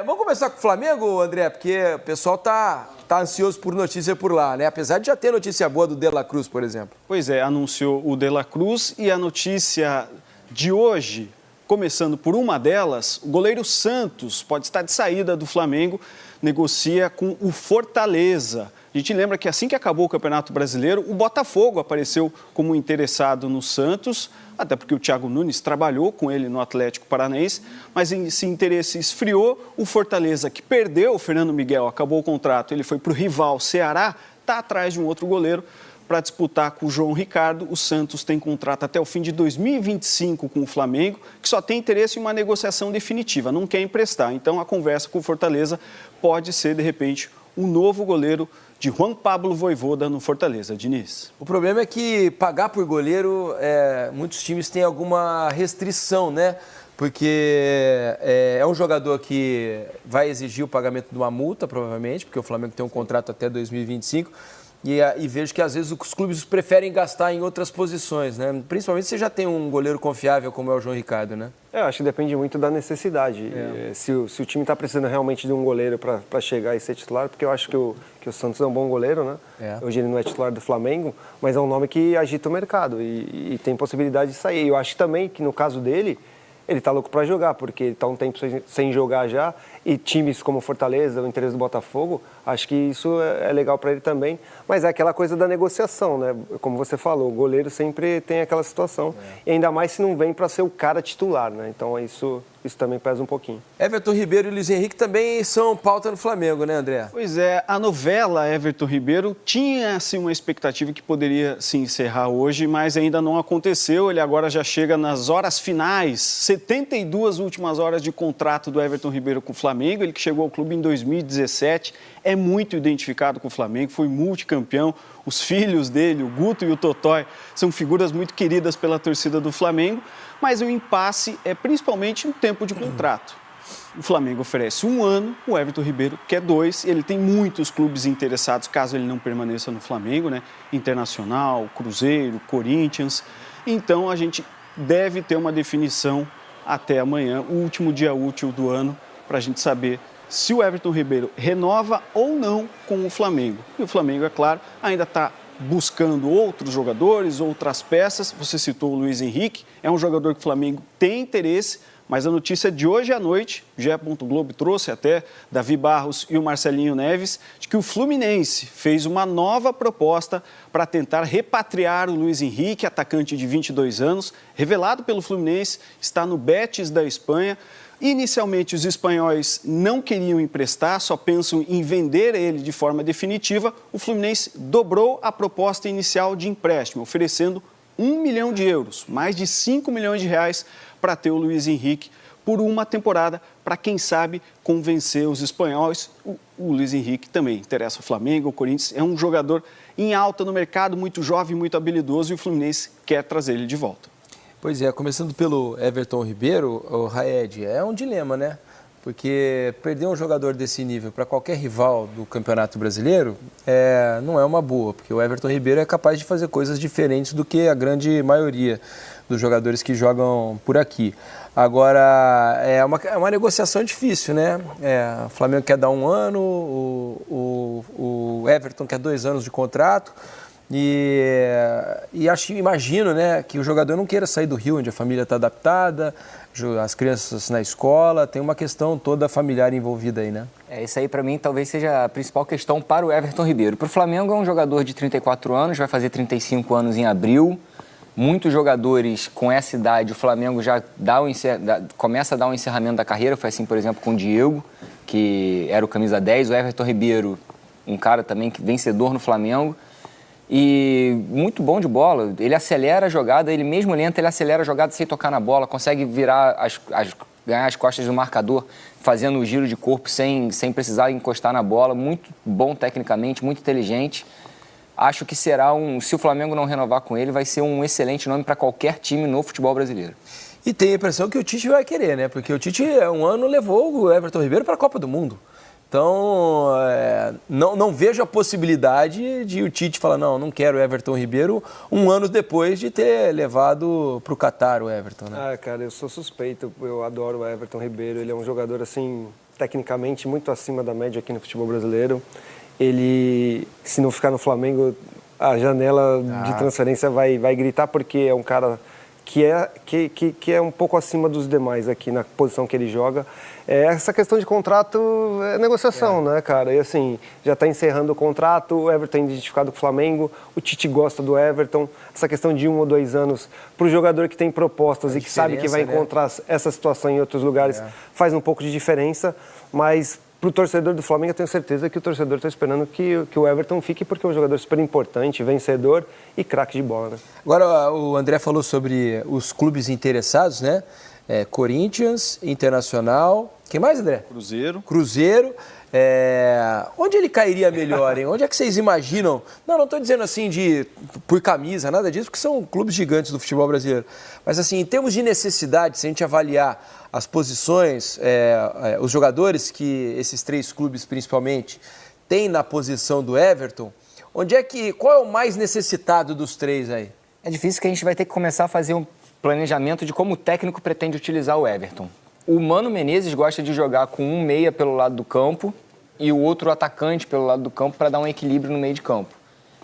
Vamos começar com o Flamengo, André, porque o pessoal tá ansioso por notícia por lá, né? Apesar de já ter notícia boa do De La Cruz, por exemplo. Pois é, anunciou o De La Cruz e a notícia de hoje, começando por uma delas, o goleiro Santos pode estar de saída do Flamengo, negocia com o Fortaleza. A gente lembra que assim que acabou o Campeonato Brasileiro, o Botafogo apareceu como interessado no Santos, até porque o Thiago Nunes trabalhou com ele no Atlético Paranaense, mas esse interesse esfriou. O Fortaleza, que perdeu o Fernando Miguel, acabou o contrato, ele foi para o rival Ceará, está atrás de um outro goleiro para disputar com o João Ricardo. O Santos tem contrato até o fim de 2025 com o Flamengo, que só tem interesse em uma negociação definitiva, não quer emprestar. Então, a conversa com o Fortaleza pode ser, de repente, um novo goleiro de Juan Pablo Vojvoda no Fortaleza. Diniz. O problema é que pagar por goleiro, muitos times têm alguma restrição, né? Porque é um jogador que vai exigir o pagamento de uma multa, provavelmente, porque o Flamengo tem um contrato até 2025. E vejo que, às vezes, os clubes preferem gastar em outras posições, né? Principalmente se você já tem um goleiro confiável como é o João Ricardo, né? Eu acho que depende muito da necessidade. Se o time está precisando realmente de um goleiro para chegar e ser titular, porque eu acho que o Santos é um bom goleiro, né? Hoje ele não é titular do Flamengo, mas é um nome que agita o mercado e tem possibilidade de sair. Eu acho também que, no caso dele, ele está louco para jogar, porque ele está um tempo sem jogar já, e times como Fortaleza, o interesse do Botafogo, acho que isso é legal para ele também, mas é aquela coisa da negociação, né? Como você falou, o goleiro sempre tem aquela situação, e ainda mais se não vem para ser o cara titular, né? Então isso também pesa um pouquinho. Everton Ribeiro e Luiz Henrique também são pauta no Flamengo, né, André? Pois é, a novela Everton Ribeiro tinha assim, uma expectativa que poderia se encerrar hoje, mas ainda não aconteceu. Ele agora já chega nas horas finais, 72 últimas horas de contrato do Everton Ribeiro com o Flamengo. Ele que chegou ao clube em 2017, é muito identificado com o Flamengo, foi multicampeão. Os filhos dele, o Guto e o Totó, são figuras muito queridas pela torcida do Flamengo, mas o impasse é principalmente no tempo de contrato. O Flamengo oferece 1 ano, o Everton Ribeiro quer 2, ele tem muitos clubes interessados caso ele não permaneça no Flamengo, né? Internacional, Cruzeiro, Corinthians. Então a gente deve ter uma definição até amanhã, o último dia útil do ano, para a gente saber se o Everton Ribeiro renova ou não com o Flamengo. E o Flamengo, é claro, ainda está buscando outros jogadores, outras peças. Você citou o Luiz Henrique, é um jogador que o Flamengo tem interesse, mas a notícia de hoje à noite, o GE. Globo trouxe até Davi Barros e o Marcelinho Neves, de que o Fluminense fez uma nova proposta para tentar repatriar o Luiz Henrique, atacante de 22 anos, revelado pelo Fluminense, está no Betis da Espanha. Inicialmente, os espanhóis não queriam emprestar, só pensam em vender ele de forma definitiva. O Fluminense dobrou a proposta inicial de empréstimo, oferecendo 1 milhão de euros, mais de 5 milhões de reais, para ter o Luiz Henrique por uma temporada, para, quem sabe, convencer os espanhóis. O Luiz Henrique também interessa o Flamengo, o Corinthians. É um jogador em alta no mercado, muito jovem, muito habilidoso, e o Fluminense quer trazer ele de volta. Pois é, começando pelo Everton Ribeiro, o Raed, é um dilema, né? Porque perder um jogador desse nível para qualquer rival do Campeonato Brasileiro não é uma boa, porque o Everton Ribeiro é capaz de fazer coisas diferentes do que a grande maioria dos jogadores que jogam por aqui. Agora, é uma negociação difícil, né? O Flamengo quer dar 1 ano, o Everton quer 2 anos de contrato. Imagino, né, que o jogador não queira sair do Rio, onde a família está adaptada, as crianças na escola, tem uma questão toda familiar envolvida aí, né? Isso aí, para mim, talvez seja a principal questão para o Everton Ribeiro. Para o Flamengo, é um jogador de 34 anos, vai fazer 35 anos em abril. Muitos jogadores com essa idade, o Flamengo já começa a dar um encerramento da carreira. Foi assim, por exemplo, com o Diego, que era o camisa 10. O Everton Ribeiro, um cara também vencedor no Flamengo. E muito bom de bola, ele acelera a jogada, ele mesmo lento, ele acelera a jogada sem tocar na bola, consegue virar, ganhar as costas do marcador, fazendo o giro de corpo sem precisar encostar na bola, muito bom tecnicamente, muito inteligente. Acho que será se o Flamengo não renovar com ele, vai ser um excelente nome para qualquer time no futebol brasileiro. E tem a impressão que o Tite vai querer, né? Porque o Tite, 1 ano, levou o Everton Ribeiro para a Copa do Mundo. Então, não vejo a possibilidade de o Tite falar, não quero o Everton Ribeiro 1 ano depois de ter levado para o Catar o Everton, né? Cara, eu sou suspeito, eu adoro o Everton Ribeiro, ele é um jogador, assim, tecnicamente muito acima da média aqui no futebol brasileiro. Ele, se não ficar no Flamengo, a janela de transferência vai gritar, porque é um cara que é um pouco acima dos demais aqui na posição que ele joga. Essa questão de contrato é negociação, né, cara? E assim, já está encerrando o contrato, o Everton é identificado com o Flamengo, o Tite gosta do Everton. Essa questão de 1 ou 2 anos para o jogador que tem propostas e que sabe que vai encontrar essa situação em outros lugares faz um pouco de diferença, mas para o torcedor do Flamengo, eu tenho certeza que o torcedor está esperando que o Everton fique, porque é um jogador super importante, vencedor e craque de bola, né? Agora, o André falou sobre os clubes interessados, né? Corinthians, Internacional. Quem mais, André? Cruzeiro. Onde ele cairia melhor, hein? Onde é que vocês imaginam? Não estou dizendo assim por camisa, nada disso, porque são clubes gigantes do futebol brasileiro. Mas assim, em termos de necessidade, se a gente avaliar as posições, os jogadores que esses 3 clubes principalmente têm na posição do Everton, qual é o mais necessitado dos 3 aí? É difícil, que a gente vai ter que começar a fazer um planejamento de como o técnico pretende utilizar o Everton. O Mano Menezes gosta de jogar com um meia pelo lado do campo e o outro atacante pelo lado do campo para dar um equilíbrio no meio de campo.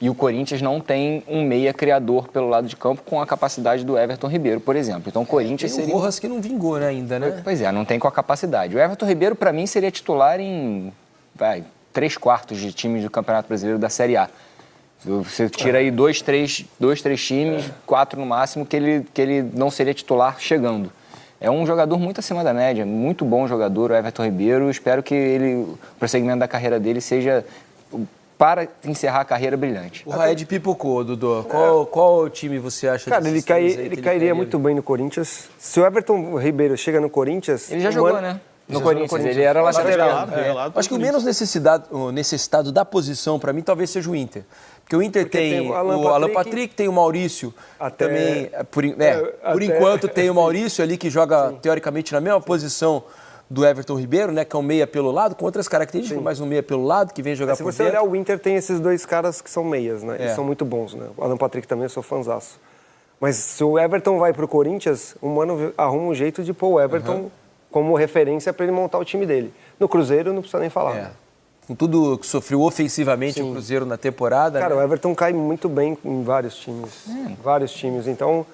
E o Corinthians não tem um meia criador pelo lado de campo com a capacidade do Everton Ribeiro, por exemplo. Então o Corinthians seria... o Rojas que não vingou, né, ainda, né? Pois é, não tem com a capacidade. O Everton Ribeiro, para mim, seria titular em 3/4 de times do Campeonato Brasileiro da Série A. Você tira aí 2, 3 times, 4 no máximo, que ele não seria titular chegando. É um jogador muito acima da média, muito bom jogador, o Everton Ribeiro. Espero que o prosseguimento da carreira dele seja para encerrar a carreira brilhante. O Raed pipocou, Dudu. Qual time você acha? Cara, ele cairia muito bem no Corinthians. Se o Everton Ribeiro chega no Corinthians... Ele já jogou, né? No Corinthians, ele era lateral. Acho que o menos necessitado da posição, para mim, talvez seja o Inter. Porque o Inter tem o Alan Patrick, tem o Maurício, também, por enquanto tem o Maurício ali, que joga, teoricamente, na mesma posição do Everton Ribeiro, né, que é um meia pelo lado, com outras características, mas um meia pelo lado, que vem jogar por dentro. Se você olhar, o Inter tem esses 2 caras que são meias, né? Eles são muito bons, né? O Alan Patrick também, eu sou fãzaço. Mas se o Everton vai pro Corinthians, o Mano arruma um jeito de pôr o Everton como referência para ele montar o time dele. No Cruzeiro, não precisa nem falar. Né? Com tudo que sofreu ofensivamente o Cruzeiro na temporada. Cara, o Everton cai muito bem em vários times. Vários times. Então,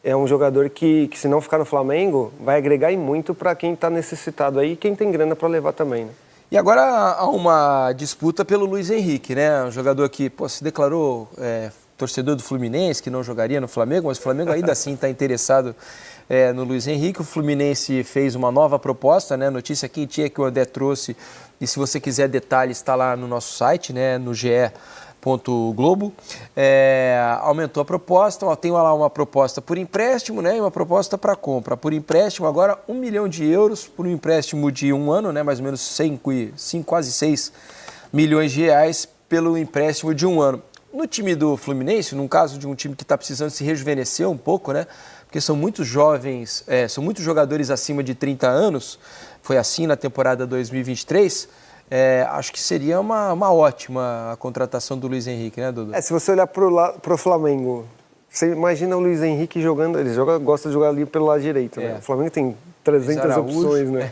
é um jogador que se não ficar no Flamengo, vai agregar muito para quem está necessitado aí e quem tem grana para levar também. Né? E agora há uma disputa pelo Luiz Henrique, né? Um jogador que se declarou torcedor do Fluminense, que não jogaria no Flamengo, mas o Flamengo ainda assim está interessado no Luiz Henrique. O Fluminense fez uma nova proposta, né? Notícia quentinha que o André trouxe. E se você quiser detalhes, está lá no nosso site, né? No ge.globo. Aumentou a proposta, tem lá uma proposta por empréstimo, né? E uma proposta para compra. Por empréstimo, agora 1 milhão de euros por um empréstimo de 1 ano, né? Mais ou menos quase 6 milhões de reais pelo empréstimo de 1 ano. No time do Fluminense, num caso de um time que está precisando se rejuvenescer um pouco, né? Porque são muitos jovens, são muitos jogadores acima de 30 anos, foi assim na temporada 2023, acho que seria uma ótima a contratação do Luiz Henrique, né, Dudu? Se você olhar para o Flamengo, você imagina o Luiz Henrique jogando, gosta de jogar ali pelo lado direito, né? O Flamengo tem 300 opções, né?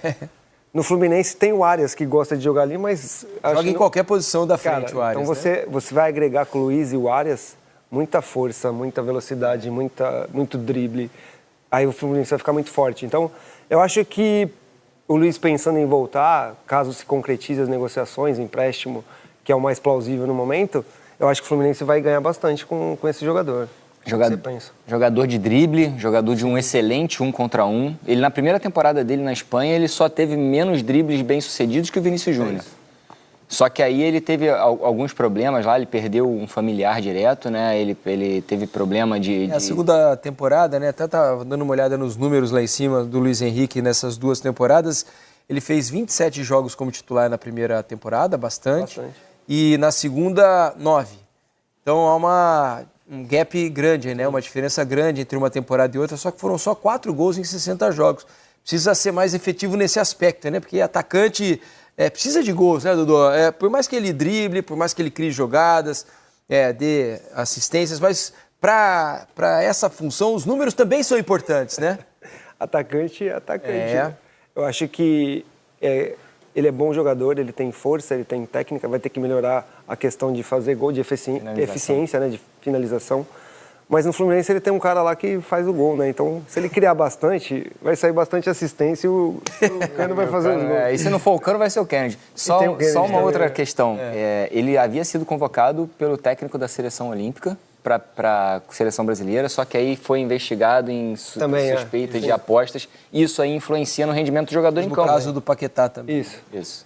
No Fluminense tem o Arias, que gosta de jogar ali, mas... Joga em qualquer posição da frente, o Arias. Então você vai agregar com o Luiz e o Arias muita força, muita velocidade, muito drible. Aí o Fluminense vai ficar muito forte. Então, eu acho que o Luiz pensando em voltar, caso se concretize as negociações, empréstimo, que é o mais plausível no momento, eu acho que o Fluminense vai ganhar bastante com esse jogador. Jogador de drible, jogador de um excelente 1 contra 1. Ele, na primeira temporada dele na Espanha, ele só teve menos dribles bem-sucedidos que o Vinícius Júnior. Só que aí ele teve alguns problemas lá, ele perdeu um familiar direto, né? Ele teve problema de... A segunda temporada, né? Até estava dando uma olhada nos números lá em cima do Luiz Henrique nessas 2 temporadas. Ele fez 27 jogos como titular na primeira temporada, bastante. E na segunda, 9. Então há um gap grande, né? Uma diferença grande entre uma temporada e outra, só que foram só 4 gols em 60 jogos. Precisa ser mais efetivo nesse aspecto, né? Porque atacante precisa de gols, né, Dudu? Por mais que ele drible, por mais que ele crie jogadas, dê assistências, mas para essa função os números também são importantes, né? Atacante é atacante. Né? Eu acho que Ele é bom jogador, ele tem força, ele tem técnica, vai ter que melhorar a questão de fazer gol, de eficiência, né, de finalização. Mas no Fluminense ele tem um cara lá que faz o gol, né? Então, se ele criar bastante, vai sair bastante assistência e o Cano vai fazer os gols. E se não for o Cano, vai ser o Kennedy. Só uma outra questão. Ele havia sido convocado pelo técnico da Seleção Olímpica para a Seleção Brasileira, só que aí foi investigado em suspeitas de apostas. Isso aí influencia no rendimento do jogador em campo. No caso do Paquetá também. Isso.